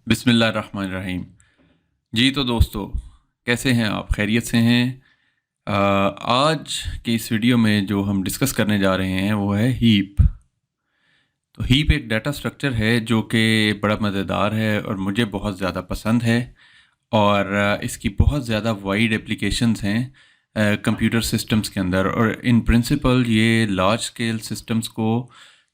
बिस्मिल्लाहिर्रहमानिर्रहीम। जी तो दोस्तों, कैसे हैं आप? खैरियत से हैं? आज की इस वीडियो में जो हम डिस्कस करने जा रहे हैं वो है हीप। तो हीप एक डाटा स्ट्रक्चर है जो कि बड़ा मज़ेदार है और मुझे बहुत ज़्यादा पसंद है। और इसकी बहुत ज़्यादा वाइड एप्लीकेशंस हैं कंप्यूटर सिस्टम्स के अंदर। और इन प्रिंसिपल ये लार्ज स्केल सिस्टम्स को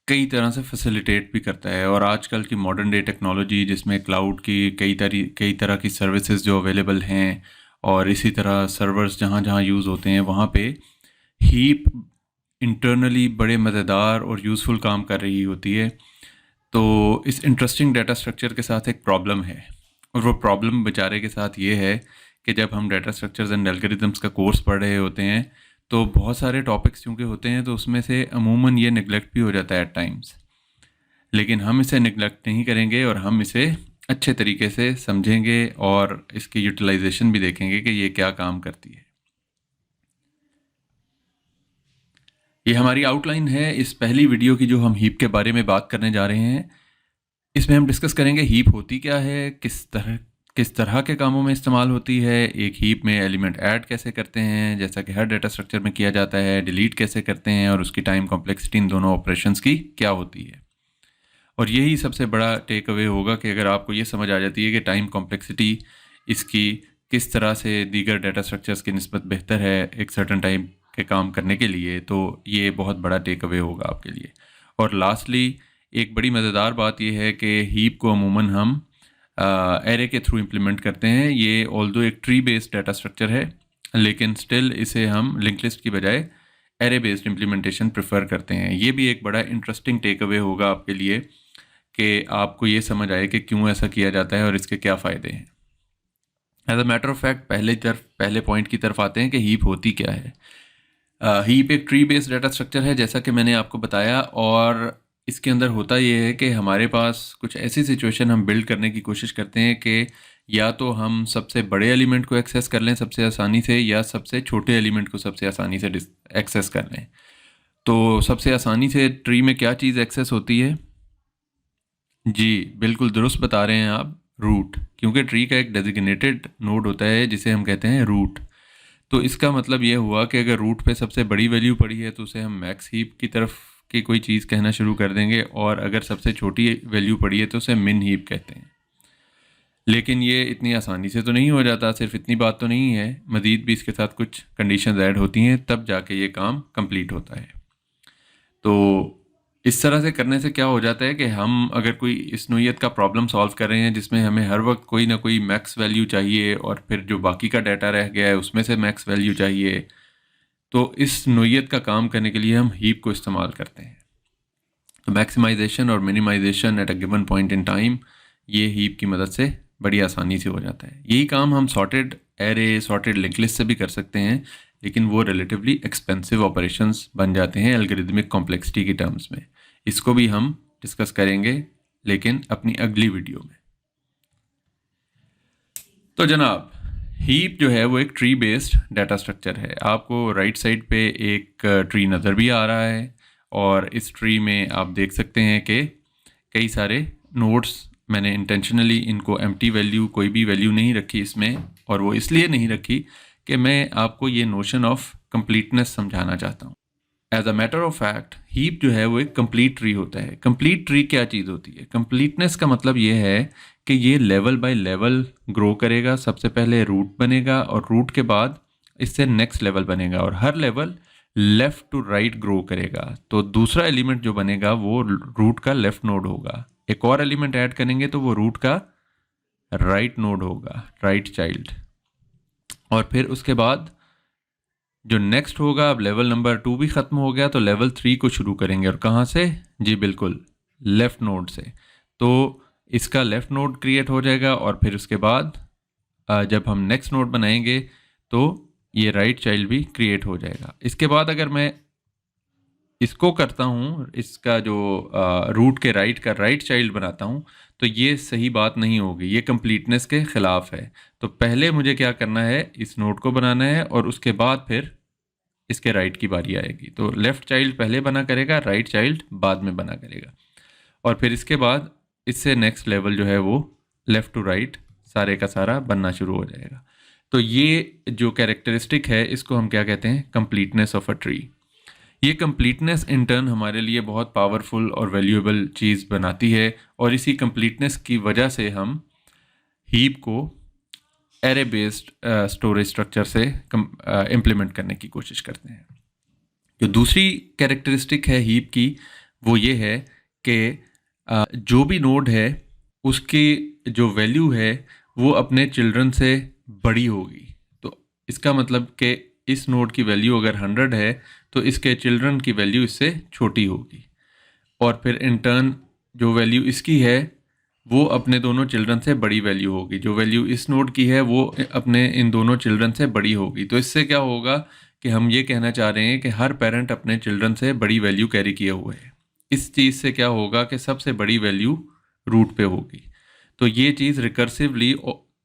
कई तरह से फैसिलिटेट भी करता है। और आजकल की मॉडर्न डे टेक्नोलॉजी जिसमें क्लाउड की कई तरह की सर्विसेज जो अवेलेबल हैं, और इसी तरह सर्वर्स जहाँ जहाँ यूज़ होते हैं वहाँ पे हीप इंटरनली बड़े मज़ेदार और यूज़फुल काम कर रही होती है। तो इस इंटरेस्टिंग डाटा स्ट्रक्चर के साथ एक प्रॉब्लम है, और वो प्रॉब्लम बेचारे के साथ ये है कि जब हम डाटा स्ट्रक्चर्स एंड एल्गोरिथम्स का कोर्स पढ़ रहे होते हैं तो बहुत सारे टॉपिक्स चूँकि होते हैं तो उसमें से अमूमन ये निगलेक्ट भी हो जाता है एट टाइम्स। लेकिन हम इसे निगलेक्ट नहीं करेंगे और हम इसे अच्छे तरीके से समझेंगे और इसकी यूटिलाइजेशन भी देखेंगे कि ये क्या काम करती है। ये हमारी आउटलाइन है इस पहली वीडियो की जो हम हीप के बारे में बात करने जा रहे हैं। इसमें हम डिस्कस करेंगे हीप होती क्या है, किस तरह के कामों में इस्तेमाल होती है, एक हीप में एलिमेंट ऐड कैसे करते हैं जैसा कि हर डाटा स्ट्रक्चर में किया जाता है, डिलीट कैसे करते हैं, और उसकी टाइम कॉम्प्लेक्सिटी इन दोनों ऑपरेशंस की क्या होती है। और यही सबसे बड़ा टेक अवे होगा कि अगर आपको ये समझ आ जाती है कि टाइम कॉम्प्लेक्सिटी इसकी किस तरह से दीगर डाटा स्ट्रक्चर्स की निस्बत बेहतर है एक सर्टन टाइम के काम करने के लिए, तो ये बहुत बड़ा टेक अवे होगा आपके लिए। और लास्टली एक बड़ी मज़ेदार बात यह है कि हीप को अमूमन हम एरे के थ्रू इम्प्लीमेंट करते हैं। ये ऑल्दो एक ट्री बेस्ड डाटा स्ट्रक्चर है, लेकिन स्टिल इसे हम लिंक लिस्ट की बजाय एरे बेस्ड इम्प्लीमेंटेशन प्रेफर करते हैं। ये भी एक बड़ा इंटरेस्टिंग टेक अवे होगा आपके लिए कि आपको ये समझ आए कि क्यों ऐसा किया जाता है और इसके क्या फ़ायदे हैं। As a matter of fact पहले पॉइंट की तरफ आते हैं कि हीप होती क्या है। हीप एक ट्री बेस्ड डाटा स्ट्रक्चर है जैसा कि मैंने आपको बताया, और इसके अंदर होता ये है कि हमारे पास कुछ ऐसी सिचुएशन हम बिल्ड करने की कोशिश करते हैं कि या तो हम सबसे बड़े एलिमेंट को एक्सेस कर लें सबसे आसानी से, या सबसे छोटे एलिमेंट को सबसे आसानी से एक्सेस कर लें। तो सबसे आसानी से ट्री में क्या चीज़ एक्सेस होती है? जी बिल्कुल दुरुस्त बता रहे हैं आप, रूट। क्योंकि ट्री का एक डेजिग्नेटेड नोड होता है जिसे हम कहते हैं रूट। तो इसका मतलब ये हुआ कि अगर रूट पे सबसे बड़ी वैल्यू पड़ी है तो उसे हम मैक्स हीप की तरफ की कोई चीज़ कहना शुरू कर देंगे, और अगर सबसे छोटी वैल्यू पड़ी है तो उसे मिन हीप कहते हैं। लेकिन ये इतनी आसानी से तो नहीं हो जाता, सिर्फ इतनी बात तो नहीं है, मज़ीद भी इसके साथ कुछ कंडीशंस ऐड होती हैं तब जाके ये काम कंप्लीट होता है। तो इस तरह से करने से क्या हो जाता है कि हम अगर कोई इस नोयत का प्रॉब्लम सॉल्व कर रहे हैं जिसमें हमें हर वक्त कोई ना कोई मैक्स वैल्यू चाहिए और फिर जो बाकी का डाटा रह गया है उसमें से मैक्स वैल्यू चाहिए, तो इस नोयत का काम करने के लिए हम हीप को इस्तेमाल करते हैं। तो मैक्सिमाइजेशन और minimisation at a given point in time ये हीप की मदद से बड़ी आसानी से हो जाता है। यही काम हम sorted array, sorted link list से भी कर सकते हैं, लेकिन वो रिलेटिवली एक्सपेंसिव ऑपरेशंस बन जाते हैं एल्गोरिथमिक कॉम्प्लेक्सिटी की टर्म्स में। इसको भी हम डिस्कस करेंगे लेकिन अपनी अगली वीडियो में। तो जनाब, हीप जो है वो एक ट्री बेस्ड डाटा स्ट्रक्चर है। आपको राइट साइड पे एक ट्री नज़र भी आ रहा है, और इस ट्री में आप देख सकते हैं कि कई सारे नोड्स, मैंने इंटेंशनली इनको एम्प्टी वैल्यू, कोई भी वैल्यू नहीं रखी इसमें, और वो इसलिए नहीं रखी कि मैं आपको ये नोशन ऑफ कंप्लीटनेस समझाना चाहता हूँ। As a matter of fact heap जो है वो एक कंप्लीट ट्री होता है। कंप्लीट ट्री क्या चीज़ होती है? कंप्लीटनेस का मतलब ये है कि ये लेवल बाय लेवल ग्रो करेगा। सबसे पहले रूट बनेगा और रूट के बाद इससे नेक्स्ट लेवल बनेगा, और हर level left to right grow करेगा। तो दूसरा एलिमेंट जो बनेगा वो रूट का लेफ़्ट नोड होगा। एक और एलिमेंट ऐड करेंगे तो वो रूट का राइट नोड होगा, राइट चाइल्ड। और फिर उसके बाद जो नेक्स्ट होगा, अब लेवल नंबर 2 भी ख़त्म हो गया तो लेवल 3 को शुरू करेंगे। और कहाँ से? जी बिल्कुल, लेफ़्ट नोड से। तो इसका लेफ़्ट नोड क्रिएट हो जाएगा, और फिर उसके बाद जब हम नेक्स्ट नोड बनाएंगे तो ये राइट चाइल्ड भी क्रिएट हो जाएगा। इसके बाद अगर मैं इसको करता हूँ, इसका जो रूट के राइट का राइट चाइल्ड बनाता हूँ, तो ये सही बात नहीं होगी, ये कंप्लीटनेस के ख़िलाफ़ है। तो पहले मुझे क्या करना है, इस नोड को बनाना है, और उसके बाद फिर इसके राइट की बारी आएगी। तो लेफ़्ट चाइल्ड पहले बना करेगा, राइट चाइल्ड बाद में बना करेगा, और फिर इसके बाद इससे नेक्स्ट लेवल जो है वो लेफ़्ट टू राइट सारे का सारा बनना शुरू हो जाएगा। तो ये जो कैरेक्टरिस्टिक है इसको हम क्या कहते हैं, कंप्लीटनेस ऑफ अ ट्री। ये कंप्लीटनेस इन टर्न हमारे लिए बहुत पावरफुल और वैल्यूएबल चीज़ बनाती है, और इसी कंप्लीटनेस की वजह से हम हीप को एरे बेस्ड स्टोरेज स्ट्रक्चर से इम्प्लीमेंट करने की कोशिश करते हैं। जो दूसरी कैरेक्टरिस्टिक है हीप की वो ये है कि जो भी नोड है उसकी जो वैल्यू है वो अपने चिल्ड्रन से बड़ी होगी। तो इसका मतलब कि इस नोड की वैल्यू अगर 100 है तो इसके चिल्ड्रन की वैल्यू इससे छोटी होगी, और फिर इन टर्न जो वैल्यू इसकी है वो अपने दोनों चिल्ड्रन से बड़ी वैल्यू होगी, जो वैल्यू इस नोड की है वो अपने इन दोनों चिल्ड्रन से बड़ी होगी। तो इससे क्या होगा कि हम ये कहना चाह रहे हैं कि हर पेरेंट अपने चिल्ड्रन से बड़ी वैल्यू कैरी किए हुए है। इस चीज़ से क्या होगा कि सबसे बड़ी वैल्यू रूट पे होगी। तो ये चीज़ रिकर्सिवली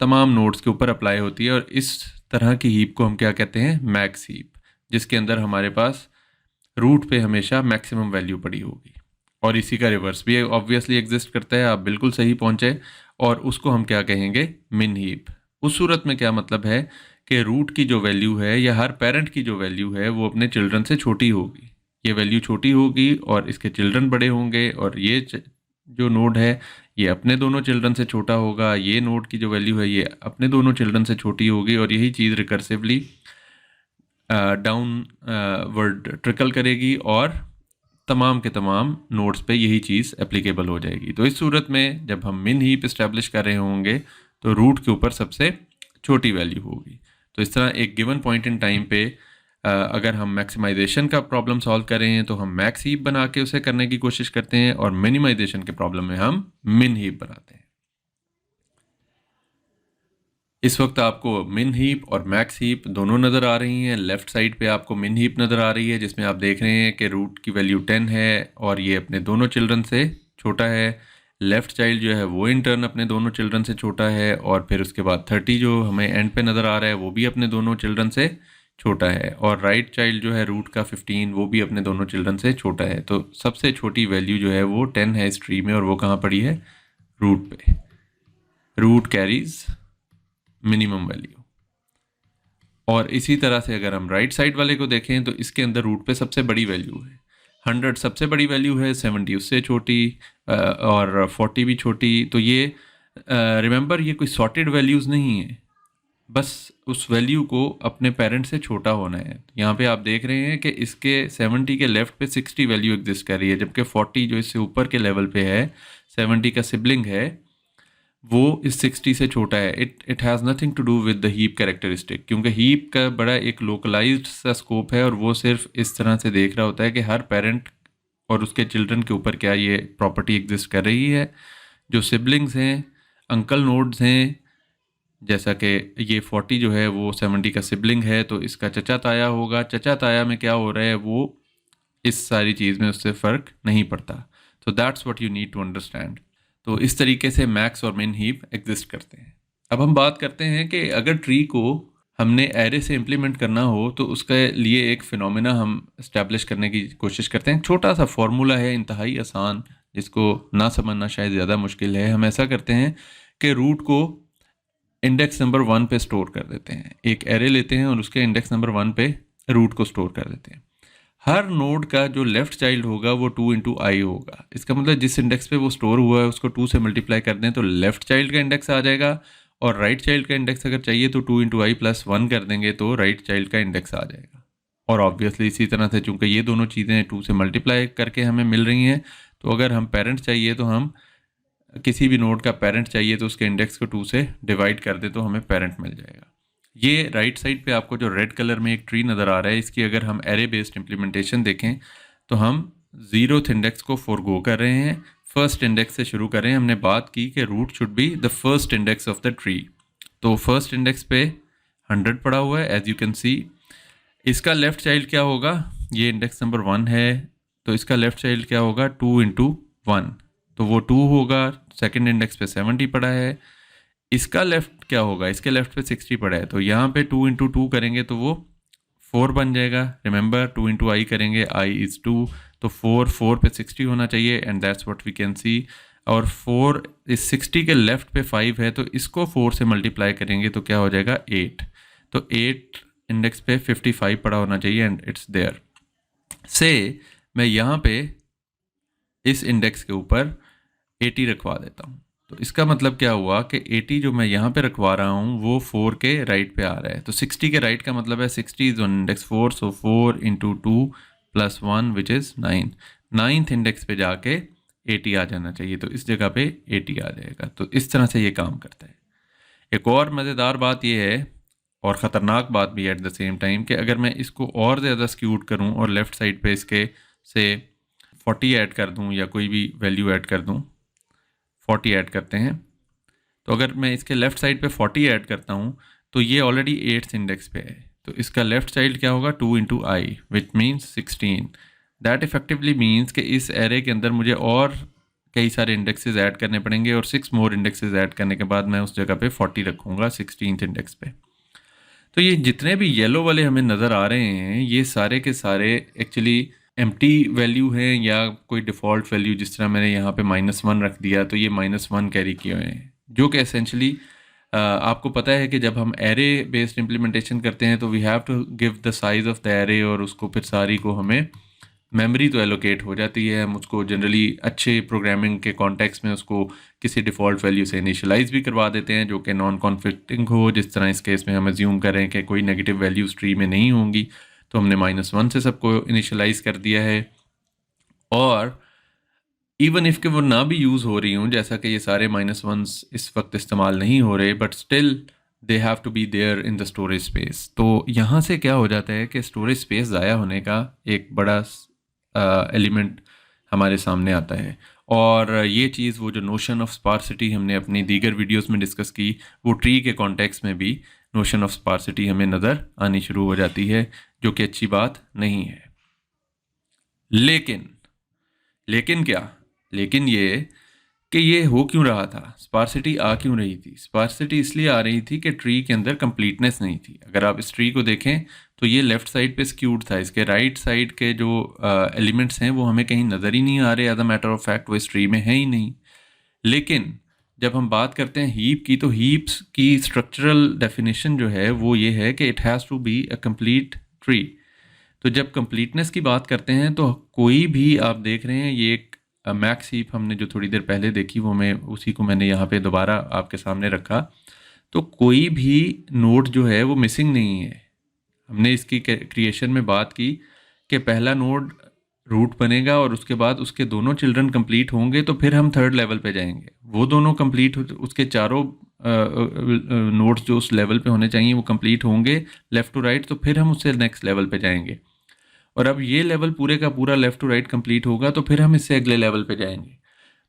तमाम नोड्स के ऊपर अप्लाई होती है, और इस तरह की हीप को हम क्या कहते हैं, मैक्स हीप, जिसके अंदर हमारे पास रूट पे हमेशा मैक्सिमम वैल्यू पड़ी होगी। और इसी का रिवर्स भी ऑब्वियसली एग्जिस्ट करता है, आप बिल्कुल सही पहुंचे, और उसको हम क्या कहेंगे, मिन हीप। उस सूरत में क्या मतलब है कि रूट की जो वैल्यू है या हर पेरेंट की जो वैल्यू है वो अपने चिल्ड्रन से छोटी होगी। ये वैल्यू छोटी होगी और इसके चिल्ड्रन बड़े होंगे, और ये जो नोड है ये अपने दोनों चिल्ड्रन से छोटा होगा, ये नोड की जो वैल्यू है ये अपने दोनों चिल्ड्रन से छोटी होगी, और यही चीज़ रिकर्सिवली डाउन वर्ड ट्रिकल करेगी और तमाम के तमाम नोड्स पे यही चीज़ एप्लीकेबल हो जाएगी। तो इस सूरत में जब हम मिन हीप इस्टेब्लिश कर रहे होंगे तो रूट के ऊपर सबसे छोटी वैल्यू होगी। तो इस तरह एक गिवन पॉइंट इन टाइम पे अगर हम मैक्सिमाइजेशन का प्रॉब्लम सॉल्व कर रहे हैं तो हम मैक्स हीप बना के उसे करने की कोशिश करते हैं, और मिनिमाइजेशन के प्रॉब्लम में हम मिन हीप बनाते हैं। इस वक्त आपको मिन हीप और मैक्स हीप दोनों नज़र आ रही हैं। लेफ़्ट साइड पे आपको मिन हीप नज़र आ रही है जिसमें आप देख रहे हैं कि रूट की वैल्यू 10 है और ये अपने दोनों चिल्ड्रन से छोटा है। लेफ़्ट चाइल्ड जो है वो इन टर्न अपने दोनों चिल्ड्रन से छोटा है, और फिर उसके बाद 30 जो हमें एंड पे नज़र आ रहा है वो भी अपने दोनों चिल्ड्रन से छोटा है, और राइट चाइल्ड जो है रूट का 15 वो भी अपने दोनों चिल्ड्रन से छोटा है। तो सबसे छोटी वैल्यू जो है वो 10 है इस ट्री में, और वो कहाँ पड़ी है, रूट पे। Root carries minimum value. और इसी तरह से अगर हम राइट साइड वाले को देखें तो इसके अंदर रूट पे सबसे बड़ी वैल्यू है 100, सबसे बड़ी वैल्यू है 70 उससे छोटी, और 40 भी छोटी। तो ये रिमेंबर ये कोई सॉर्टेड वैल्यूज़ नहीं है, बस उस वैल्यू को अपने पेरेंट से छोटा होना है। यहाँ पे आप देख रहे हैं कि इसके 70 के लेफ्ट पे 60 वैल्यू एग्जिस्ट कर रही है, जबकि 40 जो इससे ऊपर के लेवल पे है 70 का सिबलिंग है वो इस 60 से छोटा है। It has nothing to do with the heap characteristic, क्योंकि हीप का बड़ा एक लोकलाइज्ड सा स्कोप है, और वो सिर्फ इस तरह से देख रहा होता है कि हर पेरेंट और उसके चिल्ड्रन के ऊपर क्या ये प्रॉपर्टी एग्जिस्ट कर रही है। जो सिबलिंग्स हैं, अंकल नोड्स हैं, जैसा कि ये 40 जो है वो 70 का सिबलिंग है, तो इसका चचा ताया होगा। चचा ताया में क्या हो रहा है वो इस सारी चीज़ में उससे फ़र्क नहीं पड़ता। तो that's what you need to understand. तो इस तरीके से मैक्स और मिन हीप एग्जिस्ट करते हैं। अब हम बात करते हैं कि अगर ट्री को हमने एरे से इम्प्लीमेंट करना हो तो उसके लिए एक फिनोमेना हम इस्टेब्लिश करने की कोशिश करते हैं। छोटा सा फॉर्मूला है, इंतहाई आसान, जिसको ना समझना शायद ज़्यादा मुश्किल है। हम ऐसा करते हैं कि रूट को इंडेक्स नंबर 1 पे स्टोर कर देते हैं। एक एरे लेते हैं और उसके इंडेक्स नंबर 1 पे रूट को स्टोर कर देते हैं। हर नोड का जो लेफ्ट चाइल्ड होगा वो 2 इंटू आई होगा। इसका मतलब जिस इंडेक्स पे वो स्टोर हुआ है उसको 2 से मल्टीप्लाई कर दें तो लेफ्ट चाइल्ड का इंडेक्स आ जाएगा, और राइट चाइल्ड का इंडेक्स अगर चाहिए तो 2 इंटू आई प्लस 1 कर देंगे तो राइट चाइल्ड का इंडेक्स आ जाएगा। और ऑब्वियसली इसी तरह से चूंकि ये दोनों चीज़ें 2 से मल्टीप्लाई करके हमें मिल रही हैं, तो अगर हम पेरेंट चाहिए तो हम किसी भी नोड का पेरेंट चाहिए तो उसके इंडेक्स को 2 से डिवाइड कर दे तो हमें पेरेंट मिल जाएगा। ये राइट साइड पे आपको जो रेड कलर में एक ट्री नज़र आ रहा है, इसकी अगर हम एरे बेस्ड इम्प्लीमेंटेशन देखें तो हम 0th इंडेक्स को फोरगो कर रहे हैं, फर्स्ट इंडेक्स से शुरू कर रहे हैं। हमने बात की कि root should be the first index of the tree, तो फर्स्ट इंडेक्स पे 100 पड़ा हुआ है एज यू कैन सी। इसका लेफ्ट चाइल्ड क्या होगा, ये इंडेक्स नंबर 1 है, तो इसका लेफ्ट चाइल्ड क्या होगा 2 इंटू 1, तो वो 2 होगा। सेकंड इंडेक्स पे 70 पड़ा है। इसका लेफ्ट क्या होगा, इसके लेफ्ट पे 60 पड़ा है, तो यहाँ पे 2 इंटू 2 करेंगे तो वो 4 बन जाएगा। रिमेंबर 2 इंटू आई करेंगे, आई इज़ 2, तो 4 पे 60 होना चाहिए, and that's what we can see और 4 इस 60 के लेफ्ट पे 5 है, तो इसको 4 से मल्टीप्लाई करेंगे तो क्या हो जाएगा 8। तो 8 इंडेक्स पे 55 पड़ा होना चाहिए एंड इट्स देयर। से मैं यहाँ पे इस इंडेक्स के ऊपर 80 रखवा देता हूँ। तो इसका मतलब क्या हुआ कि 80 जो मैं यहाँ पे रखवा रहा हूँ वो 4 के राइट पे आ रहा है। तो 60 के राइट का मतलब है 60 is on index 4, so 4 into 2 plus 1 which is 9। 9th index पे जाके 80 आ जाना चाहिए, तो इस जगह पे 80 आ जाएगा। तो इस तरह से ये काम करता है। एक और मज़ेदार बात ये है और ख़तरनाक बात भी है एट द सेम टाइम कि अगर मैं इसको और ज़्यादा स्क्यूड करूँ और लेफ़्ट साइड पे इसके से 40 ऐड कर दूँ या कोई भी वैल्यू ऐड कर दूँ, 40 ऐड करते हैं, तो अगर मैं इसके लेफ़्ट साइड पे 40 ऐड करता हूँ तो ये ऑलरेडी 8th इंडेक्स पे है। तो इसका लेफ़्ट साइड क्या होगा 2 into I which means 16। That effectively means कि इस एरे के अंदर मुझे और कई सारे इंडेक्सेस ऐड करने पड़ेंगे और 6 मोर इंडेक्सेस ऐड करने के बाद मैं उस जगह पे 40 रखूँगा 16th इंडेक्स पे। तो ये जितने भी येलो वाले हमें नज़र आ रहे हैं ये सारे के सारे एक्चुअली एम्प्टी वैल्यू हैं या कोई डिफ़ॉल्ट वैल्यू, जिस तरह मैंने यहाँ पे -1 रख दिया तो ये -1 कैरी किए हुए हैं, जो कि एसेंशली आपको पता है कि जब हम एरे बेस्ड इम्प्लीमेंटेशन करते हैं तो we have to give the size of the array और उसको फिर सारी को हमें मेमोरी तो एलोकेट हो जाती है। हम उसको जनरली अच्छे प्रोग्रामिंग के कॉन्टेक्स्ट में उसको किसी डिफ़ॉल्ट वैल्यू से इनिशियलाइज़ भी करवा देते हैं जो कि नॉन कॉन्फ्लिक्टिंग हो। जिस तरह इस केस में हम अज्यूम करें कि कोई नेगेटिव वैल्यूज ट्री में नहीं होंगी तो हमने -1 से सबको इनिशियलाइज़ कर दिया है। और इवन इफ़ के वो ना भी यूज़ हो रही हूँ, जैसा कि ये सारे -1s इस वक्त इस्तेमाल नहीं हो रहे, but still they have to be there in the storage space. तो यहाँ से क्या हो जाता है कि स्टोरेज स्पेस ज़ाया होने का एक बड़ा एलिमेंट हमारे सामने आता है। और ये चीज़ वो जो नोशन ऑफ स्पार्सिटी हमने अपनी दीगर वीडियोस में डिस्कस की, वो ट्री के कॉन्टेक्स्ट में भी नोशन ऑफ स्पार्सिटी हमें नज़र आनी शुरू हो जाती है, जो कि अच्छी बात नहीं है। लेकिन क्या, लेकिन ये कि ये हो क्यों रहा था, स्पार्सिटी आ क्यों रही थी? स्पार्सिटी इसलिए आ रही थी कि ट्री के अंदर कंप्लीटनेस नहीं थी। अगर आप इस ट्री को देखें तो ये लेफ़्ट साइड पे स्क्यूड था, इसके राइट साइड के जो एलिमेंट्स हैं वो हमें कहीं नज़र ही नहीं आ रहे। As a matter of fact वो इस ट्री में है ही नहीं। लेकिन जब हम बात करते हैं हीप की, तो हीप्स की स्ट्रक्चरल डेफिनेशन जो है वो ये है कि it has to be a complete tree. तो जब कंप्लीटनेस की बात करते हैं तो कोई भी आप देख रहे हैं, ये एक मैक्स हीप हमने जो थोड़ी देर पहले देखी वो मैं उसी को मैंने यहाँ पे दोबारा आपके सामने रखा। तो कोई भी नोड जो है वो मिसिंग नहीं है। हमने इसकी क्रिएशन में बात की कि पहला नोड रूट बनेगा और उसके बाद उसके दोनों चिल्ड्रन कंप्लीट होंगे तो फिर हम थर्ड लेवल पे जाएंगे। वो दोनों कंप्लीट, उसके चारों नोड्स जो उस लेवल पे होने चाहिए वो कंप्लीट होंगे लेफ़्ट टू राइट, तो फिर हम उससे नेक्स्ट लेवल पे जाएंगे। और अब ये लेवल पूरे का पूरा लेफ़्ट टू राइट कंप्लीट होगा तो फिर हम इससे अगले लेवल पे जाएंगे।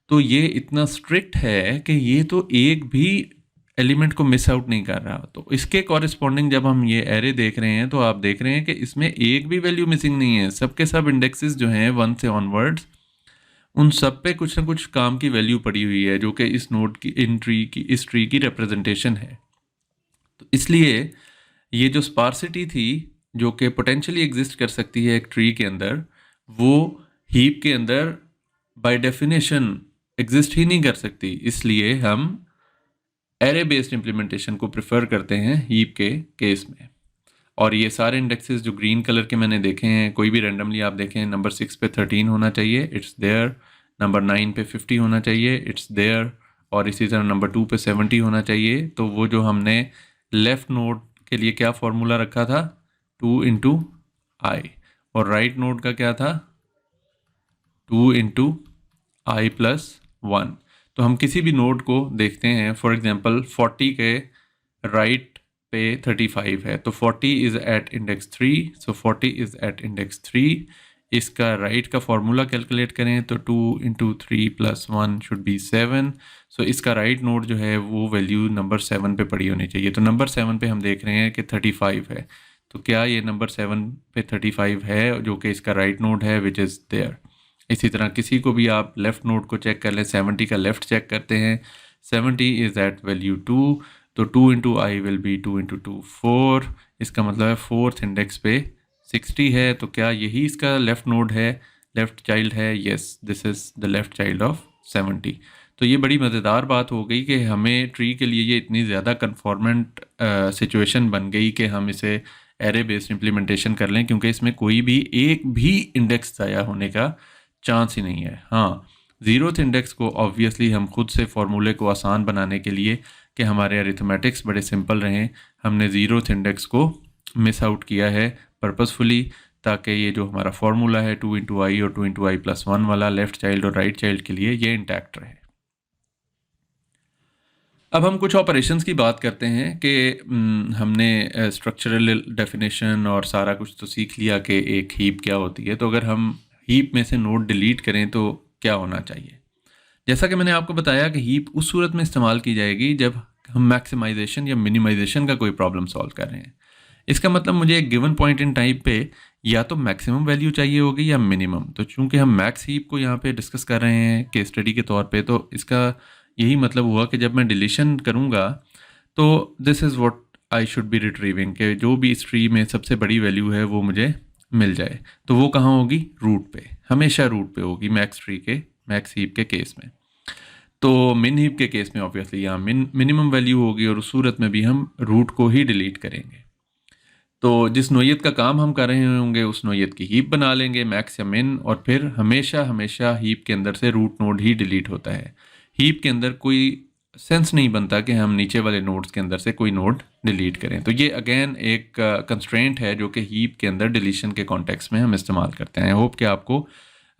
तो ये इतना स्ट्रिक्ट है कि ये तो एक भी एलिमेंट को मिस आउट नहीं कर रहा। तो इसके कॉरेस्पॉन्डिंग जब हम ये एरे देख रहे हैं तो आप देख रहे हैं कि इसमें एक भी वैल्यू मिसिंग नहीं है। सबके सब इंडेक्सेस जो हैं 1 से ऑनवर्ड्स, उन सब पे कुछ ना कुछ काम की वैल्यू पड़ी हुई है जो कि इस नोड की इस ट्री की रिप्रेजेंटेशन है। तो इसलिए ये जो स्पार्सिटी थी जो कि पोटेंशियली एग्जिस्ट कर सकती है एक ट्री के अंदर, वो हीप के अंदर बाय डेफिनेशन एग्जिस्ट ही नहीं कर सकती। इसलिए हम एरे बेस्ड इम्प्लीमेंटेशन को प्रेफर करते हैं हीप के केस में। और ये सारे इंडेक्सेस जो ग्रीन कलर के मैंने देखे हैं, कोई भी रैंडमली आप देखें, नंबर 6 पे 13 होना चाहिए, इट्स देयर। नंबर 9 पे 50 होना चाहिए, इट्स देयर। और इसी तरह नंबर 2 पे 70 होना चाहिए। तो वो जो हमने लेफ़्ट नोड के लिए क्या फॉर्मूला रखा था, 2 इंटू आई, और राइट नोड का क्या था, 2 इंटू आई प्लस 1। तो हम किसी भी नोड को देखते हैं, फॉर एग्जांपल 40 के राइट पे 35 है, तो 40 is at index 3, so 40 is at index 3। इसका राइट का फॉर्मूला कैलकुलेट करें तो 2 into 3 plus 1 should be 7। So इसका राइट नोड जो है वो वैल्यू नंबर 7 पे पड़ी होनी चाहिए। तो नंबर 7 पे हम देख रहे हैं कि 35 है, तो क्या ये नंबर 7 पे 35 है जो कि इसका राइट नोड है विच इज़ देयर। इसी तरह किसी को भी आप लेफ़्ट नोड को चेक कर लें, 70 का लेफ़्ट चेक करते हैं, 70 इज़ एट वैल्यू 2, तो 2 into I will be 2 into 2 4। इसका मतलब है 4th इंडेक्स पे 60 है, तो क्या यही इसका लेफ़्ट नोड है, लेफ़्ट चाइल्ड है? Yes, this is the left child of 70। तो ये बड़ी मज़ेदार बात हो गई कि हमें ट्री के लिए ये इतनी ज़्यादा कन्फॉर्मेंट सिचुएशन बन गई कि हम इसे एरे बेस्ड इम्प्लीमेंटेशन कर लें, क्योंकि इसमें कोई भी एक भी इंडेक्स ज़ाया होने का चांस ही नहीं है। हाँ, ज़ीरोथ इंडेक्स को ऑब्वियसली हम खुद से फार्मूले को आसान बनाने के लिए कि हमारे अरिथमेटिक्स बड़े सिंपल रहें, हमने ज़ीरोथ इंडेक्स को मिस आउट किया है पर्पसफुली, ताकि ये जो हमारा फार्मूला है 2 इंटू आई और 2 इंटू आई प्लस 1 वाला लेफ़्ट चाइल्ड और राइट चाइल्ड के लिए, ये इंटैक्ट रहे। अब हम कुछ ऑपरेशंस की बात करते हैं कि हमने स्ट्रक्चरल डेफिनेशन और सारा कुछ तो सीख लिया कि एक हीप क्या होती है। तो अगर हम हीप में से नोड डिलीट करें तो क्या होना चाहिए? जैसा कि मैंने आपको बताया कि हीप उस सूरत में इस्तेमाल की जाएगी जब हम मैक्सिमाइजेशन या मिनिमाइजेशन का कोई प्रॉब्लम सॉल्व कर रहे हैं। इसका मतलब मुझे एक गिवन पॉइंट इन टाइम पे या तो मैक्सिमम वैल्यू चाहिए होगी या मिनिमम। तो चूंकि हम मैक्स हीप को यहाँ पे डिस्कस कर रहे हैं केस स्टडी के तौर पे, तो इसका यही मतलब हुआ कि जब मैं डिलीशन करूँगा तो this is what I should be retrieving, कि जो भी इस ट्री में सबसे बड़ी वैल्यू है वो मुझे मिल जाए। तो वो कहाँ होगी? रूट पे, हमेशा रूट पे होगी मैक्स ट्री के, मैक्स हीप के केस में। तो मिन हीप के केस में ऑब्वियसली यहाँ मिनिमम वैल्यू होगी और उस सूरत में भी हम रूट को ही डिलीट करेंगे। तो जिस नोयत का काम हम कर रहे होंगे उस नोयत की हीप बना लेंगे मैक्स या मिन, और फिर हमेशा हमेशा हीप के अंदर से रूट नोड ही डिलीट होता है। हीप के अंदर कोई सेंस नहीं बनता कि हम नीचे वाले नोड्स के अंदर से कोई नोड डिलीट करें। तो ये अगेन एक कंस्ट्रेंट है जो कि हीप के अंदर डिलीशन के कॉन्टेक्स्ट में हम इस्तेमाल करते हैं। आई होप कि आपको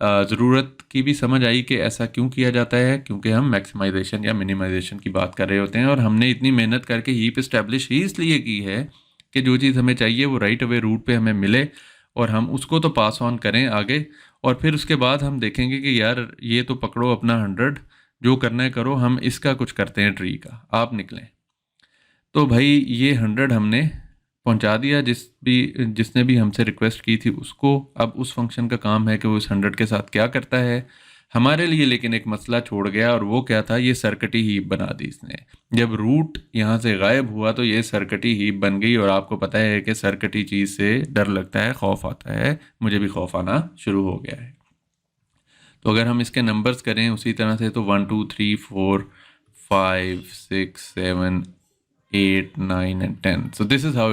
ज़रूरत की भी समझ आई कि ऐसा क्यों किया जाता है, क्योंकि हम मैक्सिमाइजेशन या मिनिमाइजेशन की बात कर रहे होते हैं और हमने इतनी मेहनत करके हीप इस्टेब्लिश ही इसलिए की है कि जो चीज़ हमें चाहिए वो राइट अवे रूट पे हमें मिले और हम उसको तो पास ऑन करें आगे, और फिर उसके बाद हम देखेंगे कि यार ये तो पकड़ो अपना 100, जो करना है करो, हम इसका कुछ करते हैं ट्री का, आप निकलें। तो भाई ये 100 हमने पहुंचा दिया, जिसने भी हमसे रिक्वेस्ट की थी उसको। अब उस फंक्शन का काम है कि वो इस 100 के साथ क्या करता है हमारे लिए, लेकिन एक मसला छोड़ गया, और वो क्या था? ये सर्कटी हीप बना दी इसने। जब रूट यहाँ से गायब हुआ तो ये सर्कटी हीप बन गई, और आपको पता है कि सर्कटी चीज़ से डर लगता है, खौफ आता है, मुझे भी खौफ आना शुरू हो गया है। तो अगर हम इसके नंबर्स करें उसी तरह से तो 1 2 3 4 5 6 7 8 9 and 10, so this is how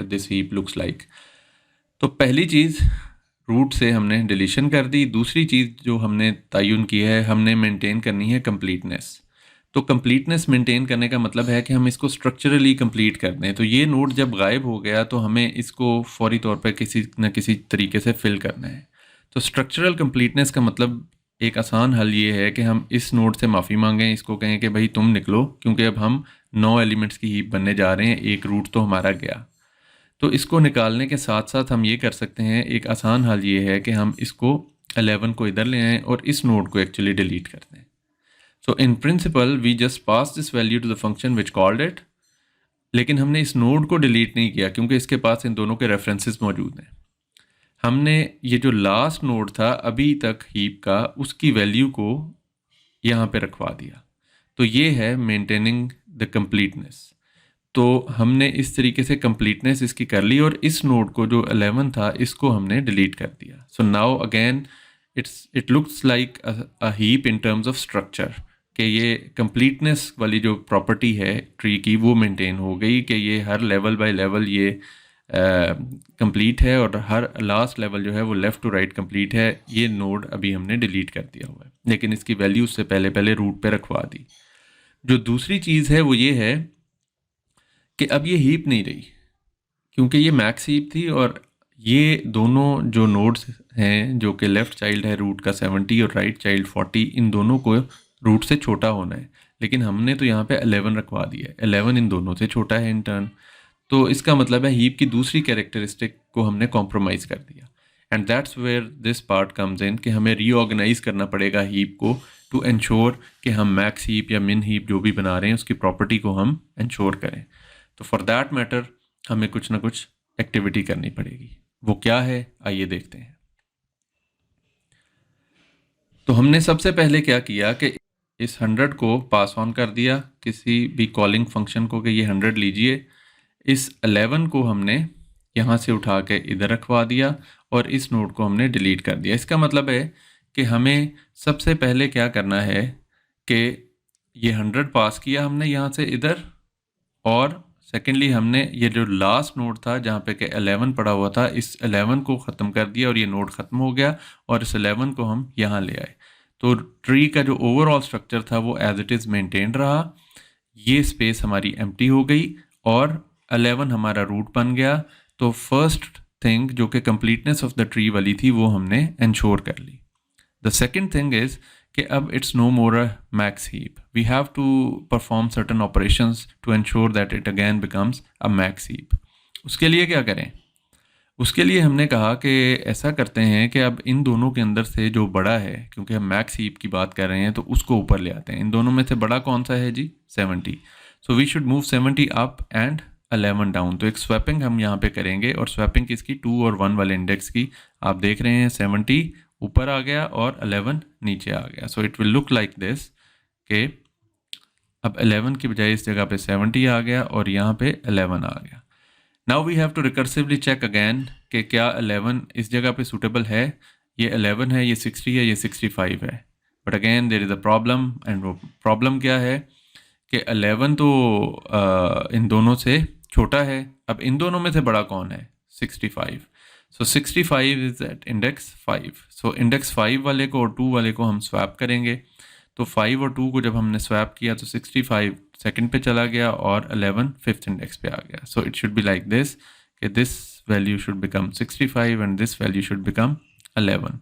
this heap looks like। तो पहली चीज़ रूट से हमने डिलीशन कर दी। दूसरी चीज़ जो हमने तयन की है, हमने मेंटेन करनी है कंप्लीटनेस। तो कंप्लीटनेस मेंटेन करने का मतलब है कि हम इसको स्ट्रक्चरली कंप्लीट कर दें। तो ये नोड जब गायब हो गया तो हमें इसको फौरी तौर पर किसी न किसी तरीके से फिल करना है। तो स्ट्रक्चरल कंप्लीटनेस का मतलब एक आसान हल ये है कि हम इस नोड से माफ़ी मांगें, इसको कहें कि भाई तुम निकलो, क्योंकि अब हम 9 एलिमेंट्स की हीप बनने जा रहे हैं, एक रूट तो हमारा गया। तो इसको निकालने के साथ साथ हम ये कर सकते हैं, एक आसान हल ये है कि हम इसको 11 को इधर ले आएँ और इस नोड को एक्चुअली डिलीट कर दें। So in principle we just pass this value to the function which called it, लेकिन हमने इस नोड को डिलीट नहीं किया क्योंकि इसके पास इन दोनों के रेफरेंसेस मौजूद हैं। हमने ये जो लास्ट नोड था अभी तक हीप का, उसकी वैल्यू को यहाँ पे रखवा दिया। तो ये है मेंटेनिंग द कंप्लीटनेस। तो हमने इस तरीके से कंप्लीटनेस इसकी कर ली, और इस नोड को जो 11 था इसको हमने डिलीट कर दिया। So now again it looks like a heap in terms of structure, कि ये कंप्लीटनेस वाली जो प्रॉपर्टी है ट्री की वो मेंटेन हो गई, कि ये हर लेवल बाय लेवल ये कंप्लीट है, और हर लास्ट लेवल जो है वो लेफ़्ट टू राइट कंप्लीट है। ये नोड अभी हमने डिलीट कर दिया हुआ है, लेकिन इसकी वैल्यू उससे पहले पहले रूट पे रखवा दी। जो दूसरी चीज़ है वो ये है कि अब ये हीप नहीं रही, क्योंकि ये मैक्स हीप थी, और ये दोनों जो नोड्स हैं जो कि लेफ़्ट चाइल्ड है रूट का 70 और राइट चाइल्ड 40, इन दोनों को रूट से छोटा होना है, लेकिन हमने तो यहाँ पे 11 रखवा दिया है। 11 इन दोनों से छोटा है इन टर्न, तो इसका मतलब है हीप की दूसरी कैरेक्टरिस्टिक को हमने कॉम्प्रोमाइज़ कर दिया। And that's where this part comes in, कि हमें रीऑर्गेनाइज करना पड़ेगा हीप को टू एंश्योर कि हम मैक्स हीप या मिन हीप जो भी बना रहे हैं उसकी प्रॉपर्टी को हम एंश्योर करें। तो फॉर दैट मैटर हमें कुछ ना कुछ एक्टिविटी करनी पड़ेगी। वो क्या है आइए देखते हैं। तो हमने सबसे पहले क्या किया कि इस 100 को पास ऑन कर दिया किसी भी कॉलिंग फंक्शन को कि ये 100 लीजिए। इस 11 को हमने यहाँ से उठा के इधर रखवा दिया और इस नोड को हमने डिलीट कर दिया। इसका मतलब है कि हमें सबसे पहले क्या करना है कि ये 100 पास किया हमने यहाँ से इधर, और सेकेंडली हमने ये जो लास्ट नोड था जहाँ पे कि 11 पड़ा हुआ था, इस 11 को ख़त्म कर दिया और ये नोड ख़त्म हो गया, और इस 11 को हम यहाँ ले आए। तो ट्री का जो ओवरऑल स्ट्रक्चर था वो एज इट इज़ मेंटेन रहा, ये स्पेस हमारी एम्प्टी हो गई और 11 हमारा रूट बन गया। तो फर्स्ट थिंग जो कि कंप्लीटनेस ऑफ द ट्री वाली थी वो हमने इंश्योर कर ली। द सेकेंड थिंग इज़ कि अब it's no more a max heap, we have to perform certain operations to ensure that it again becomes a max heap. उसके लिए क्या करें? उसके लिए हमने कहा कि ऐसा करते हैं कि अब इन दोनों के अंदर से जो बड़ा है, क्योंकि हम मैक्स हीप की बात कर रहे हैं, तो उसको ऊपर ले आते हैं। इन दोनों में से बड़ा कौन सा है जी? 70। So we should move 70 up and 11 down. तो एक स्वैपिंग हम यहाँ पे करेंगे, और स्वैपिंग किसकी? 2 और 1 वाले इंडेक्स की। आप देख रहे हैं 70 ऊपर आ गया और 11 नीचे आ गया। So it will look like this कि अब 11 की बजाय इस जगह पे 70 आ गया और यहाँ पे 11 आ गया। Now we have to recursively check again कि क्या 11 इस जगह पे सूटेबल है। ये 11 है, ये 60 है, ये 65 है, but again there is a problem. And वो प्रॉब्लम क्या है कि 11 तो इन दोनों से छोटा है। अब इन दोनों में से बड़ा कौन है? 65। So 65 is at index 5। So index 5 वाले को और 2 वाले को हम स्वैप करेंगे। तो 5 और 2 को जब हमने स्वैप किया तो 65 सेकंड पे चला गया और 11 फिफ्थ इंडेक्स पे आ गया। So it should be like this कि this value should become 65 and this value should become 11।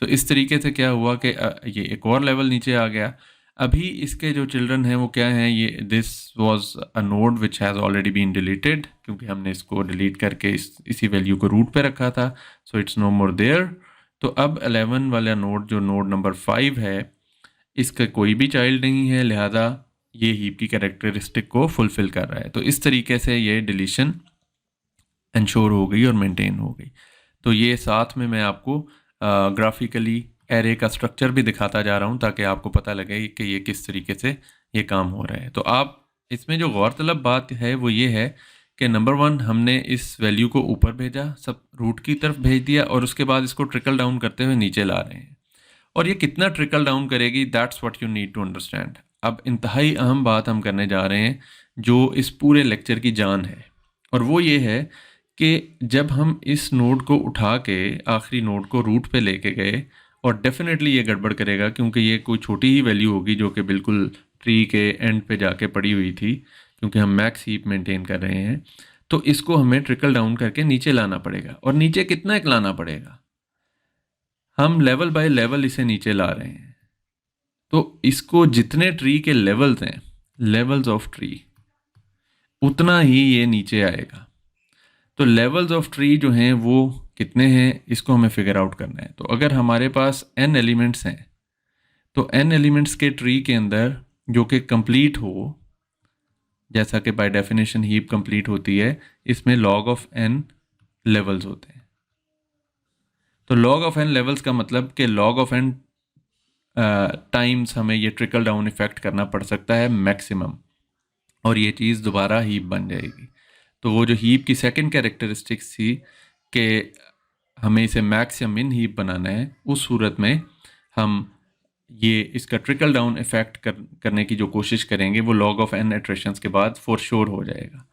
तो इस तरीके से क्या हुआ कि ये एक और लेवल नीचे आ गया। अभी इसके जो चिल्ड्रन हैं वो क्या हैं? ये this was a node which has already been deleted, क्योंकि हमने इसको डिलीट करके इसी वैल्यू को रूट पे रखा था। So it's no more there. तो अब 11 वाला नोड जो नोड नंबर 5 है, इसका कोई भी चाइल्ड नहीं है, लिहाजा ये हीप की कैरेक्टरिस्टिक को फुलफिल कर रहा है। तो इस तरीके से ये डिलीशन इंश्योर हो गई और मेंटेन हो गई। तो ये साथ में मैं आपको ग्राफिकली एरे का स्ट्रक्चर भी दिखाता जा रहा हूँ ताकि आपको पता लगे कि ये किस तरीके से ये काम हो रहा है। तो आप इसमें जो गौरतलब बात है वो ये है कि नंबर 1 हमने इस वैल्यू को ऊपर भेजा, सब रूट की तरफ भेज दिया, और उसके बाद इसको ट्रिकल डाउन करते हुए नीचे ला रहे हैं। और ये कितना ट्रिकल डाउन करेगी, that's what you need to understand. अब इंतहाई अहम बात हम करने जा रहे हैं जो इस पूरे लेक्चर की जान है, और वो ये है कि जब हम इस नोड को उठा के आखिरी नोड को रूट पे लेके गए, और डेफिनेटली ये गड़बड़ करेगा क्योंकि ये कोई छोटी ही वैल्यू होगी जो कि बिल्कुल ट्री के एंड पे जाके पड़ी हुई थी, क्योंकि हम मैक्स हीप मेंटेन कर रहे हैं। तो इसको हमें ट्रिकल डाउन करके नीचे लाना पड़ेगा। और नीचे कितना एक लाना पड़ेगा? हम लेवल बाय लेवल इसे नीचे ला रहे हैं। तो इसको जितने ट्री के लेवल्स हैं, लेवल्स ऑफ ट्री, उतना ही ये नीचे आएगा। तो लेवल्स ऑफ ट्री जो हैं वो कितने हैं, इसको हमें फिगर आउट करना है। तो अगर हमारे पास n एलिमेंट्स हैं, तो n एलिमेंट्स के ट्री के अंदर जो कि कंप्लीट हो, जैसा कि बाय डेफिनेशन हीप कंप्लीट होती है, इसमें log ऑफ n लेवल्स होते हैं। तो log ऑफ n लेवल्स का मतलब कि log ऑफ n टाइम्स हमें ये ट्रिकल डाउन इफेक्ट करना पड़ सकता है मैक्सिमम, और ये चीज़ दोबारा हीप बन जाएगी। तो वो जो हीप की सेकंड कैरेक्टरिस्टिक्स थी कि हमें इसे मैक्स या मिन हीप बनाना है, उस सूरत में हम ये इसका ट्रिकल डाउन इफेक्ट करने की जो कोशिश करेंगे वो log ऑफ n इटरेशंस के बाद फॉर श्योर हो जाएगा।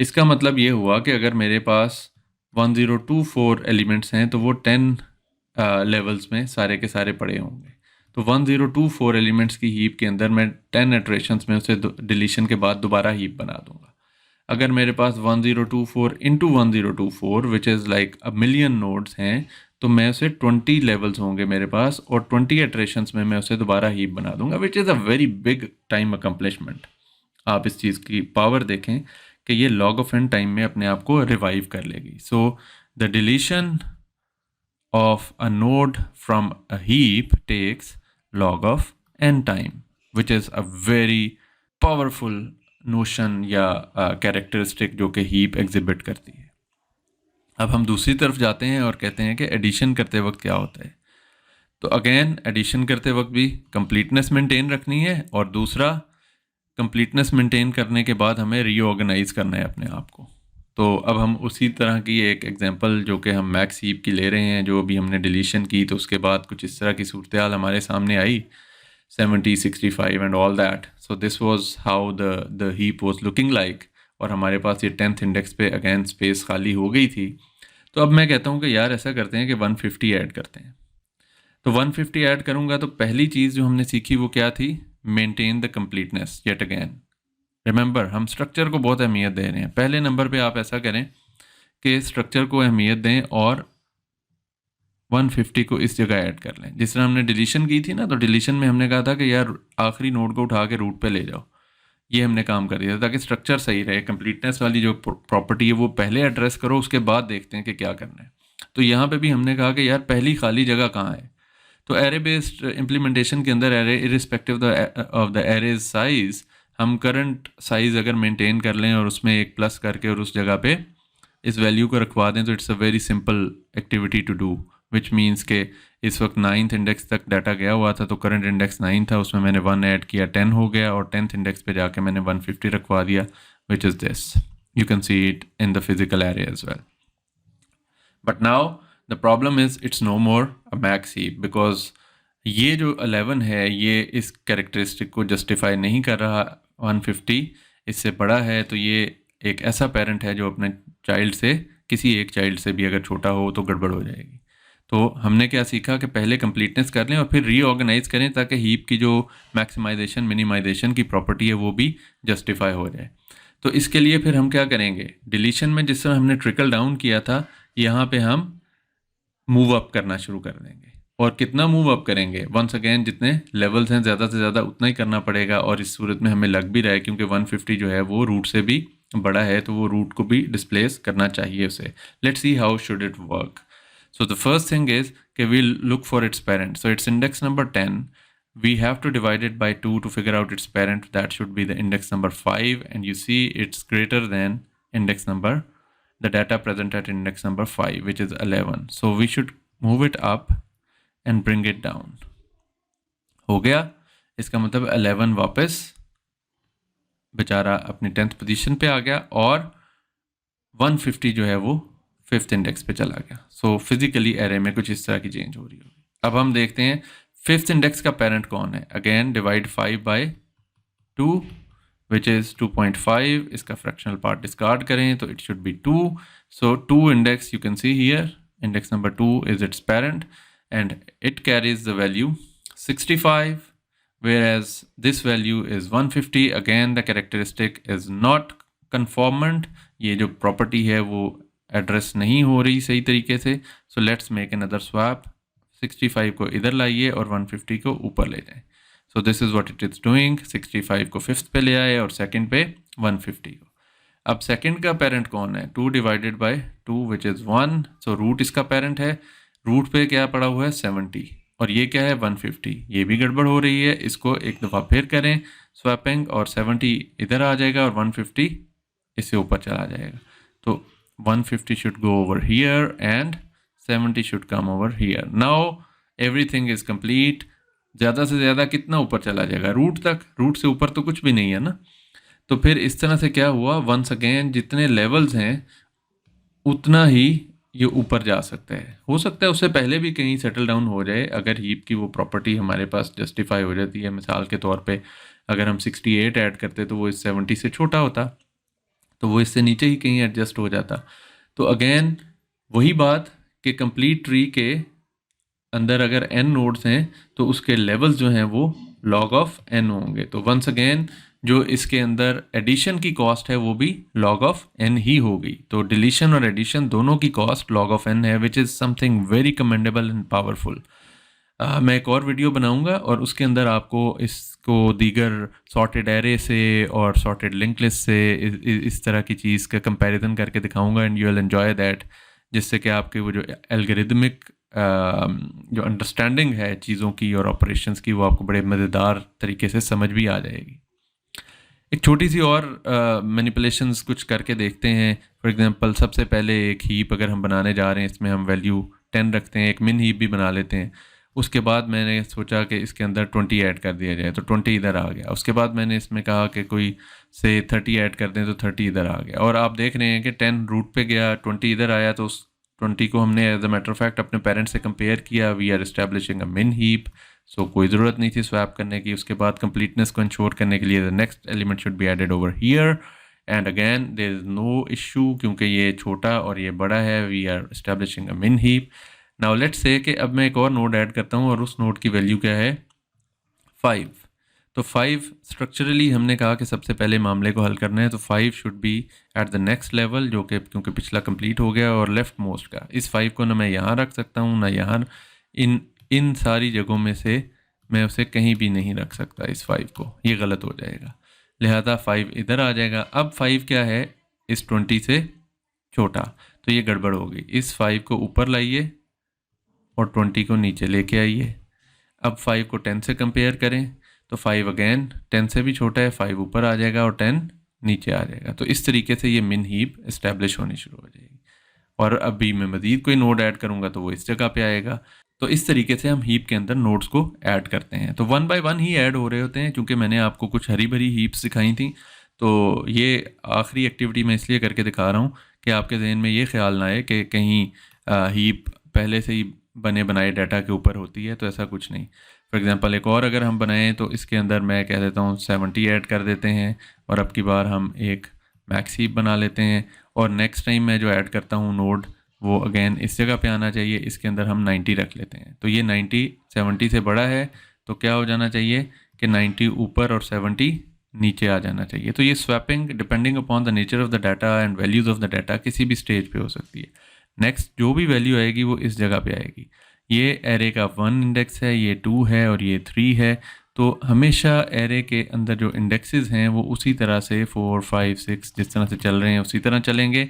इसका मतलब ये हुआ कि अगर मेरे पास 1024 एलिमेंट्स हैं तो वो 10 लेवल्स में सारे के सारे पड़े होंगे। तो 1024 एलिमेंट्स की हीप के अंदर मैं 10 इटरेशंस में उसे डिलीशन के बाद दोबारा हीप बना दूंगा। अगर मेरे पास 1024 into 1024 which is like a million nodes हैं, तो मैं उसे 20 लेवल्स होंगे मेरे पास, और 20 इटरेशंस में मैं उसे दोबारा हीप बना दूंगा, विच is a very big time accomplishment. आप इस चीज़ की पावर देखें कि ये log ऑफ n टाइम में अपने आप को रिवाइव कर लेगी। So the deletion of a node from a heap takes log of n time, which is a very powerful notion या कैरेक्टरिस्टिक जो कि हीप एग्जिबिट करती है। अब हम दूसरी तरफ जाते हैं और कहते हैं कि एडिशन करते वक्त क्या होता है। तो अगेन एडिशन करते वक्त भी कंप्लीटनेस मेंटेन रखनी है, और दूसरा कंप्लीटनेस मेंटेन करने के बाद हमें रीऑर्गेनाइज करना है अपने आप को। तो अब हम उसी तरह की एक एग्जांपल जो कि हम मैक्स हीप की ले रहे हैं, जो अभी हमने डिलीशन की तो उसके बाद कुछ इस तरह की सूरत हाल हमारे सामने आई। 70, 65 and all that. So this was how the heap was looking like. और हमारे पास ये 10th इंडेक्स पे अगेन स्पेस खाली हो गई थी. तो अब मैं कहता हूँ कि यार ऐसा करते हैं कि 150 ऐड करते हैं. तो 150 ऐड करूँगा तो पहली चीज़ जो हमने सीखी वो क्या थी? Maintain the completeness yet again. Remember, हम स्ट्रक्चर को बहुत अहमियत दे रहे हैं. पहले नंबर पे आप ऐसा करें कि स्ट्रक्चर को अहमियत दें और 150 को इस जगह ऐड कर लें. जिस तरह हमने डिलीशन की थी ना, तो डिलीशन में हमने कहा था कि यार आखिरी नोड को उठा के रूट पे ले जाओ. ये हमने काम कर दिया ताकि स्ट्रक्चर सही रहे. कंप्लीटनेस वाली जो प्रॉपर्टी है वो पहले एड्रेस करो, उसके बाद देखते हैं कि क्या करना है. तो यहाँ पे भी हमने कहा कि यार पहली खाली जगह कहाँ है. तो एरे बेस्ड इम्प्लीमेंटेशन के अंदर array irrespective of the arrays size, हम करंट साइज अगर मेंटेन कर लें और उसमें एक प्लस करके और उस जगह पे इस वैल्यू को रखवा दें तो it's a very simple activity to do. Which means के इस वक्त 9th इंडेक्स तक डाटा गया हुआ था, तो करंट इंडेक्स 9 था, उसमें मैंने 1 ऐड किया, 10 हो गया, और 10th इंडेक्स पे जाके मैंने 150 रखवा दिया, which is this. You can see it in the physical array as well. But now the problem is it's no more a max heap, because ये जो 11 है ये इस कैरेक्टरिस्टिक को जस्टिफाई नहीं कर रहा. 150 इससे बड़ा है, तो ये एक ऐसा पेरेंट है जो अपने चाइल्ड से, किसी एक चाइल्ड से भी अगर छोटा हो तो गड़बड़ हो जाएगी. तो हमने क्या सीखा कि पहले कंप्लीटनेस कर लें और फिर रीऑर्गेनाइज करें ताकि हीप की जो मैक्सिमाइजेशन मिनिमाइजेशन की प्रॉपर्टी है वो भी जस्टिफाई हो जाए. तो इसके लिए फिर हम क्या करेंगे? डिलीशन में जिस तरह हमने ट्रिकल डाउन किया था, यहाँ पे हम मूव अप करना शुरू कर देंगे. और कितना मूव अप करेंगे? वंस अगेन जितने लेवल्स हैं ज़्यादा से ज़्यादा उतना ही करना पड़ेगा. और इस सूरत में हमें लग भी रहा है क्योंकि 150 जो है वो रूट से भी बड़ा है, तो वो रूट को भी डिस्प्लेस करना चाहिए उसे. Let's see how should it work. So the first thing is that we'll look for its parent. So it's index number 10. We have to divide it by 2 to figure out its parent. That should be the index number 5. And you see it's greater than index number, the data present at index number 5, which is 11. So we should move it up and bring it down. हो गया. इसका मतलब 11 वापस बेचारा अपनी 10th position पे आ गया और 150 जो है वो 5th इंडेक्स पे चला गया. सो फिजिकली एरे में कुछ इस तरह की चेंज हो रही होगी. अब हम देखते हैं 5th इंडेक्स का पेरेंट कौन है. Again divide 5 by 2 which is 2.5. इसका फ्रैक्शनल पार्ट डिस्कार्ड करें तो it should be 2. So 2 index you can see here, index number 2 is it's parent and it carries the value 65, whereas this value is 150. Again the characteristic is not conformant. ये जो property है वो address नहीं हो रही सही तरीके से. So let's make another swap. 65 को इधर लाइए और 150 को ऊपर ले जाएं. So this is what it is doing. 65 को 5th पे ले आए और 2nd पे 150 को. अब 2nd का पेरेंट कौन है? 2 divided by 2 which is 1. So root इसका पेरेंट है. रूट पे क्या पड़ा हुआ है? 70. और ये क्या है? 150. ये भी गड़बड़ हो रही है. इसको एक दफ़ा फिर करें स्वैपिंग और 70 इधर आ जाएगा और 150 इससे ऊपर चला जाएगा. तो 150 should go over here and 70 should come over here. Now everything is complete. ज़्यादा से ज़्यादा कितना ऊपर चला जाएगा? रूट तक. रूट से ऊपर तो कुछ भी नहीं है ना. तो फिर इस तरह से क्या हुआ? वंस अगेन जितने लेवल्स हैं उतना ही ये ऊपर जा सकता है. हो सकता है उससे पहले भी कहीं सेटल डाउन हो जाए अगर हीप की वो प्रॉपर्टी हमारे पास जस्टिफाई हो जाती है. मिसाल के तौर पे अगर हम 68 ऐड करते तो वो इस 70 से छोटा होता, तो वो इससे नीचे ही कहीं एडजस्ट हो जाता. तो अगेन वही बात कि कंप्लीट ट्री के अंदर अगर n नोड्स हैं तो उसके लेवल्स जो हैं वो log ऑफ n होंगे. तो वंस अगेन जो इसके अंदर एडिशन की कॉस्ट है वो भी log ऑफ n ही होगी. तो डिलीशन और एडिशन दोनों की कॉस्ट log ऑफ n है, which is something very commendable and powerful. मैं एक और वीडियो बनाऊंगा और उसके अंदर आपको इसको दीगर सॉर्टेड एरे से और सॉर्टेड लिंक लिस्ट से इस तरह की चीज़ का कंपैरिजन करके दिखाऊंगा and you will enjoy that, जिससे कि आपके वो जो एल्गोरिदमिक जो अंडरस्टैंडिंग है चीज़ों की और ऑपरेशंस की वो आपको बड़े मज़ेदार तरीके से समझ भी आ जाएगी. एक छोटी सी और मैनिपुलेशंस कुछ करके देखते हैं. फॉर एग्जांपल सबसे पहले एक हीप अगर हम बनाने जा रहे हैं, इसमें हम वैल्यू 10 रखते हैं, एक मिन हीप भी बना लेते हैं. उसके बाद मैंने सोचा कि इसके अंदर 20 ऐड कर दिया जाए, तो 20 इधर आ गया. उसके बाद मैंने इसमें कहा कि कोई से 30 ऐड कर दें, तो 30 इधर आ गया. और आप देख रहे हैं कि 10 रूट पे गया, 20 इधर आया, तो उस 20 को हमने as a matter of fact अपने पेरेंट्स से कंपेयर किया. We are establishing a min heap. सो कोई ज़रूरत नहीं थी स्वैप करने की। उसके बाद कंप्लीटनेस को इंश्योर करने के लिए the next element should be added over here and again there is no issue क्योंकि ये छोटा और ये बड़ा है। We are establishing a min heap. Now let's say कि अब मैं एक और नोड ऐड करता हूँ और उस नोड की वैल्यू क्या है 5। तो 5 स्ट्रक्चरली हमने कहा कि सबसे पहले मामले को हल करना है, तो 5 should be at the next level जो कि क्योंकि पिछला कंप्लीट हो गया और लेफ्ट मोस्ट का। इस 5 को ना मैं यहाँ रख सकता हूँ ना यहाँ, इन सारी जगहों में से मैं उसे कहीं भी नहीं रख सकता इस 5 को, ये गलत हो जाएगा। लिहाजा 5 इधर आ जाएगा। अब 5 क्या है इस 20 से छोटा, तो ये गड़बड़ हो गई। इस 5 को ऊपर लाइए और 20 को नीचे लेके आइए। अब 5 को 10 से कंपेयर करें तो 5 अगेन 10 से भी छोटा है, 5 ऊपर आ जाएगा और 10 नीचे आ जाएगा। तो इस तरीके से ये मिन हीप इस्टेब्लिश होनी शुरू हो जाएगी। और अभी मैं मज़ीद कोई नोड ऐड करूँगा तो वो इस जगह पे आएगा। तो इस तरीके से हम हीप के अंदर नोड्स को ऐड करते हैं। तो 1 बाय 1 ही ऐड हो रहे होते हैं क्योंकि मैंने आपको कुछ हरी भरी हीप्स सिखाई थी। तो ये आखिरी एक्टिविटी मैं इसलिए करके दिखा रहा हूँ कि आपके जहन में ये ख्याल ना आए कि कहीं हीप पहले से ही बने बनाए डाटा के ऊपर होती है, तो ऐसा कुछ नहीं। फॉर एग्जांपल एक और अगर हम बनाएं तो इसके अंदर मैं कह देता हूँ 70 ऐड कर देते हैं और अब की बार हम एक मैक्स हीप बना लेते हैं। और नेक्स्ट टाइम मैं जो ऐड करता हूँ नोड वो अगेन इस जगह पे आना चाहिए, इसके अंदर हम 90 रख लेते हैं। तो ये 90 70 से बड़ा है तो क्या हो जाना चाहिए कि 90 ऊपर और 70 नीचे आ जाना चाहिए। तो ये swapping depending upon the nature of the data and values of the data किसी भी स्टेज पे हो सकती है। नेक्स्ट जो भी वैल्यू आएगी वो इस जगह पे आएगी। ये एरे का 1 इंडेक्स है, ये 2 है और ये 3 है। तो हमेशा एरे के अंदर जो इंडेक्सेस हैं वो उसी तरह से 4 5 6 जिस तरह से चल रहे हैं उसी तरह चलेंगे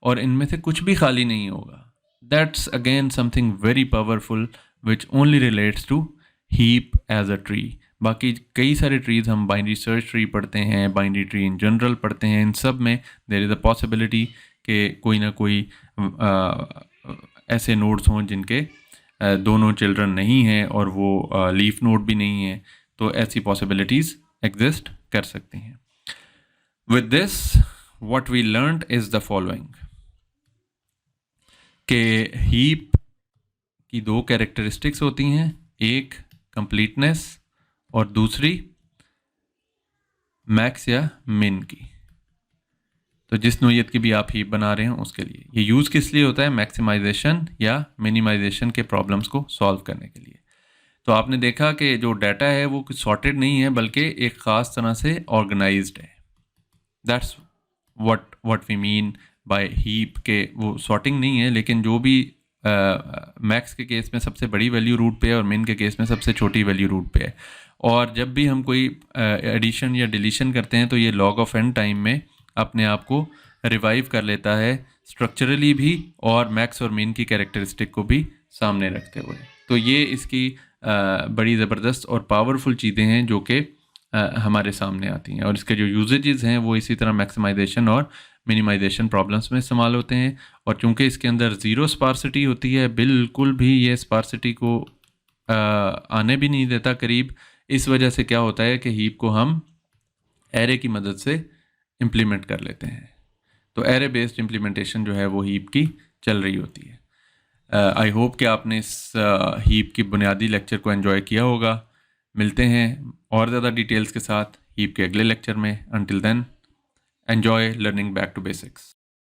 और इनमें से कुछ भी खाली नहीं होगा। That's again something very powerful which only relates to heap as a tree. बाकी कई सारे ट्रीज हम बाइनरी सर्च ट्री पढ़ते हैं, बाइनरी ट्री इन जनरल पढ़ते हैं, इन सब में देयर इज़ अ पॉसिबिलिटी कि कोई ना कोई ऐसे नोड्स हों जिनके दोनों चिल्ड्रन नहीं हैं और वो लीफ नोड भी नहीं है। तो ऐसी पॉसिबिलिटीज़ एग्जिस्ट कर सकती हैं। With this what we learned is the following कि हीप की 2 कैरेक्टरिस्टिक्स होती हैं, एक कंप्लीटनेस और दूसरी मैक्स या मिन की। तो जिस नोयत की भी आप हीप बना रहे हैं उसके लिए ये यूज़ किस लिए होता है, मैक्सिमाइजेशन या मिनिमाइजेशन के प्रॉब्लम्स को सॉल्व करने के लिए। तो आपने देखा कि जो डाटा है वो कुछ सॉर्टेड नहीं है बल्कि एक ख़ास तरह से ऑर्गेनाइज्ड है। That's what we mean by heap के वो सॉर्टिंग नहीं है, लेकिन जो भी मैक्स के केस में सबसे बड़ी वैल्यू रूट पे है और मिन के केस में सबसे छोटी वैल्यू रूट पे है। और जब भी हम कोई एडिशन या डिलीशन करते हैं तो ये लॉग ऑफ एन टाइम में अपने आप को रिवाइव कर लेता है स्ट्रक्चरली भी और मैक्स और मिन की कैरेक्टरिस्टिक को भी सामने रखते हुए। तो ये इसकी बड़ी ज़बरदस्त और पावरफुल चीज़ें हैं जो कि हमारे सामने आती हैं और इसके जो यूजेजेस हैं वो इसी तरह मैक्सिमाइजेशन और मिनिमाइजेशन प्रॉब्लम्स में इस्तेमाल होते हैं। और चूंकि इसके अंदर ज़ीरो स्पार्सिटी होती है, बिल्कुल भी ये स्पार्सिटी को आने भी नहीं देता करीब, इस वजह से क्या होता है कि हीप को हम एरे की मदद से इम्प्लीमेंट कर लेते हैं। तो एरे बेस्ड इम्प्लीमेंटेशन जो है वो हीप की चल रही होती है। आई होप कि आपने इस हीप की बुनियादी लेक्चर को एंजॉय किया होगा। मिलते हैं और ज़्यादा डिटेल्स के साथ हीप के अगले लेक्चर में। Until then enjoy learning back to basics.